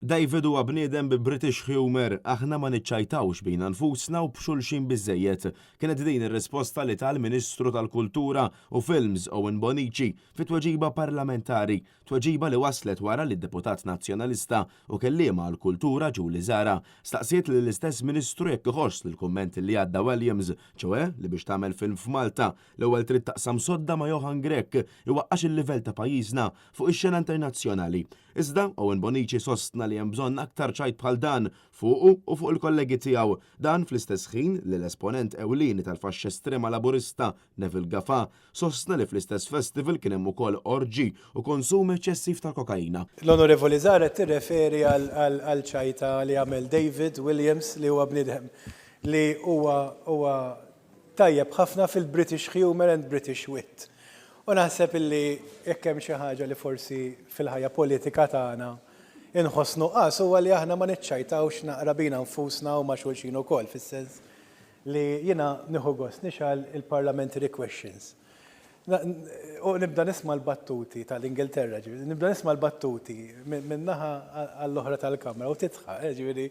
David huwa bniedem bi British humor, aħna ma niċċajtawx bejna nfusna u b'xulxin biżżejjed. Kienet din ir-risposta li tal-Ministru tal-Kultura u Films Owen Bonnici fit-tweġiba parlamentari, tweġiba li waslet wara li d-deputat nazzjonalista u kelliema għall-kultura Julie Zara staqsiet li l-istess Ministru jekk iħoss lill-kumment li għadda Williams, ċewe li biex tagħmel film f'Malta l-ewwel trid taqsam sodda ma' Johan Grek iwaqqax il-livell ta' pajjiżna fuq ix-xena internazzjonali. Iżda Owen Bonnici sostna li hemm bżonn aktar ċajt bħal dan fuqu u fuq il-kollegi tiegħu. Dan fl-istess ħin li l-esponent ewlieni tal-faxx estrema laburista Neville Gafà sostna li fl-istess festival kien hemm ukoll orġi u konsum eċċessiv ta' kokaina. L-Onorevoli Zara tirreferi għal ċajta li għamel David Williams li huwa bniedem li huwa tajjeb ħafna fil-British humor and British wit. U naħseb illi jekk hemm xi ħaġa li forsi fil-ħajja politika tagħna inħossnu qas huwa li aħna ma niċċajtawx naqra bina nfusna u ma' xulxin ukoll fis-sens li jiena nieħu gost nixgħal il-parliamentary questions. U nibda nisma' l-battuti tal-Ingilterra, nibda nisma' l-battuti minn naħa għall-oħra tal-Kamra u titħaq, ġifieri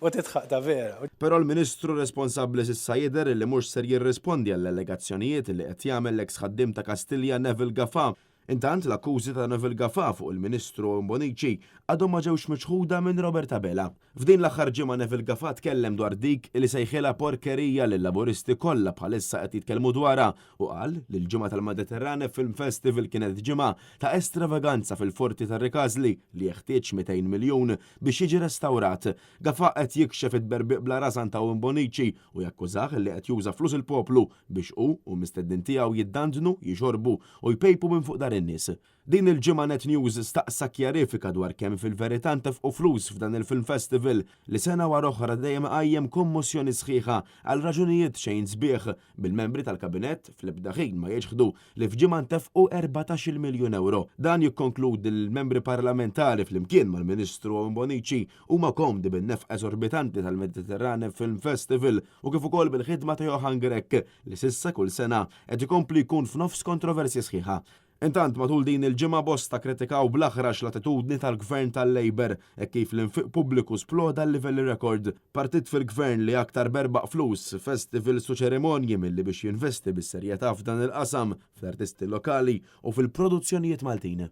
u titħaq ta' vera. Però l-Ministru responsabbli s'issa jidher li mhux ser jirrispondi għall-allegazzjonijiet li qed jagħmel l-eks ħaddiem ta' Kastilja Neville Gafà. Intant l-akkużi ta' Neville Gafà fuq il-Ministru Bonnici għadhom ma ġewx miċħuda minn Robert Abela. F'din l-aħħar ġimgħa Neville Gafà tkellem dwar dik li sejħilha porkerija lil laburisti kollha bħalissa qed jitkellmu dwarha u qal li l-ġimgħa tal-Mediterrane Film Festival kienet ġimgħa ta' estravaganza fil-forti tar-Rikasli li jeħtieġ 200 miljun biex jiġi restawrat. Gafà qed jikxef it-berbiq bla rasan ta' Owen Bonnici u jakkużah li qed juża flus il-poplu biex hu u misteddin tiegħu jiddandnu, jixorbu u jpejpu minn fuq dar in-nies. Din il-ġimgħa Net News staqsa kjarifika dwar kemm fil-verità ntefqu flus f'dan il-Film Festival li sena wara oħra dejjem qajjem kommozzjoni sħiħa għal raġunijiet xejn sbieħ bil-membri tal-Kabinett fl-ebda ħin ma jiġħdu li f'ġimgħa ntefqu 14 miljun euro. Dan jikkonkludi l-membri parlamentari flimkien mal-Ministru Owen Bonnici huma komdi bin-nefq eżorbitanti tal-Mediterrane Film Festival u kif ukoll bil-ħidma ta' Johan Grek li sissa kull sena qed ikompli jkun f'nofs kontroversja sħiħa. Intant matul din il-ġimgħa bosta kritikaw bl-aħrax l-attitudni tal-Gvern tal-Labor e kif l-infiq pubbliku sploda l-livelli rekord. Partit fil-Gvern li aktar berbaq flus, festivals u ċerimonji milli biex jinvesti bis-serjetà f'dan il-qasam fl-artisti lokali u fil-produzzjonijiet Maltin.